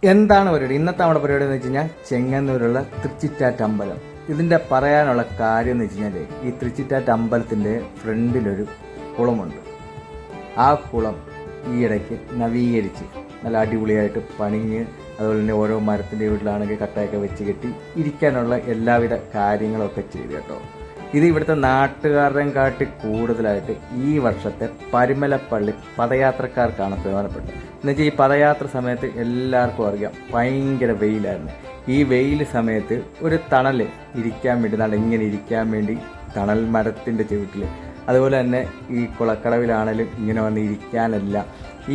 എന്താണ് പരിപാടി? ഇന്നത്തെ നമ്മുടെ പരിപാടി എന്ന് വെച്ച് കഴിഞ്ഞാൽ ചെങ്ങന്നൂരുള്ള തൃച്ചിറ്റാറ്റ് അമ്പലം. ഇതിൻ്റെ പറയാനുള്ള കാര്യം എന്ന് വെച്ച് കഴിഞ്ഞാൽ ഈ തൃച്ചിറ്റാറ്റ് അമ്പലത്തിൻ്റെ ഫ്രണ്ടിലൊരു കുളമുണ്ട്. ആ കുളം ഈയിടയ്ക്ക് നവീകരിച്ച് നല്ല അടിപൊളിയായിട്ട് പണിഞ്ഞ്, അതുപോലെ തന്നെ ഓരോ മരത്തിൻ്റെ വീട്ടിലാണെങ്കിൽ കട്ടയൊക്കെ വെച്ച് കെട്ടി ഇരിക്കാനുള്ള എല്ലാവിധ കാര്യങ്ങളൊക്കെ ചെയ്തു കേട്ടോ. ഇത് ഇവിടുത്തെ നാട്ടുകാരുടെയും കാട്ടി കൂടുതലായിട്ട് ഈ വർഷത്തെ പരുമലപ്പള്ളി പദയാത്രക്കാർക്കാണ് പ്രധാനപ്പെട്ടത്. എന്നുവെച്ചാൽ ഈ പദയാത്ര സമയത്ത് എല്ലാവർക്കും അറിയാം ഭയങ്കര വെയിലായിരുന്നു. ഈ വെയിൽ സമയത്ത് ഒരു തണൽ ഇരിക്കാൻ വേണ്ടി, ഇങ്ങനെ ഇരിക്കാൻ വേണ്ടി തണൽ മരത്തിൻ്റെ ചുവട്ടിൽ, അതുപോലെ തന്നെ ഈ കുളക്കടവിലാണെങ്കിലും ഇങ്ങനെ വന്ന് ഇരിക്കാനല്ല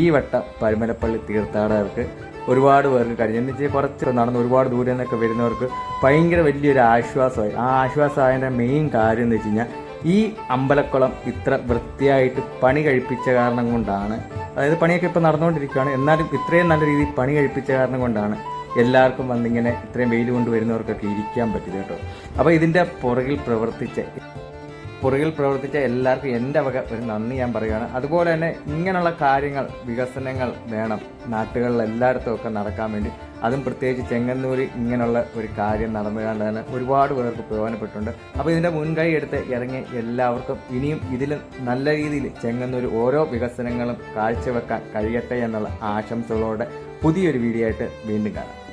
ഈ വട്ടം പരുമലപ്പള്ളി തീർത്ഥാടകർക്ക് ഒരുപാട് പേർക്ക് കഴിഞ്ഞു. എന്ന് വെച്ചാൽ കുറച്ച് നടന്ന് ഒരുപാട് ദൂരെ നിന്നൊക്കെ വരുന്നവർക്ക് ഭയങ്കര വലിയൊരു ആശ്വാസമായി. ആ ആശ്വാസമായതിൻ്റെ മെയിൻ കാര്യം എന്ന് വെച്ച് കഴിഞ്ഞാൽ ഈ അമ്പലക്കുളം ഇത്ര വൃത്തിയായിട്ട് പണി കഴിപ്പിച്ച കാരണം കൊണ്ടാണ്. അതായത് പണിയൊക്കെ ഇപ്പോൾ നടന്നുകൊണ്ടിരിക്കുകയാണ്, എന്നാലും ഇത്രയും നല്ല രീതിയിൽ പണി കഴിപ്പിച്ച കാരണം കൊണ്ടാണ് എല്ലാവർക്കും വന്നിങ്ങനെ ഇത്രയും വെയിൽ കൊണ്ട് വരുന്നവർക്കൊക്കെ ഇരിക്കാൻ പറ്റില്ല കേട്ടോ. അപ്പോൾ ഇതിൻ്റെ പുറകിൽ പ്രവർത്തിച്ച എല്ലാവർക്കും എൻ്റെ വക ഒരു നന്ദി ഞാൻ പറയുകയാണ്. അതുപോലെ തന്നെ ഇങ്ങനെയുള്ള കാര്യങ്ങൾ, വികസനങ്ങൾ വേണം നാട്ടുകളിൽ എല്ലായിടത്തും ഒക്കെ നടക്കാൻ വേണ്ടി. അതും പ്രത്യേകിച്ച് ചെങ്ങന്നൂർ ഇങ്ങനെയുള്ള ഒരു കാര്യം നടന്നുകൊണ്ട് തന്നെ ഒരുപാട് പേർക്ക് പ്രയോജനപ്പെട്ടിട്ടുണ്ട്. അപ്പോൾ ഇതിൻ്റെ മുൻകൈ എടുത്ത് ഇറങ്ങിയ എല്ലാവർക്കും ഇനിയും ഇതിൽ നല്ല രീതിയിൽ ചെങ്ങന്നൂർ ഓരോ വികസനങ്ങളും കാഴ്ചവെക്കാൻ കഴിയട്ടെ എന്നുള്ള ആശംസകളോടെ പുതിയൊരു വീഡിയോ ആയിട്ട് വീണ്ടും കാണാം.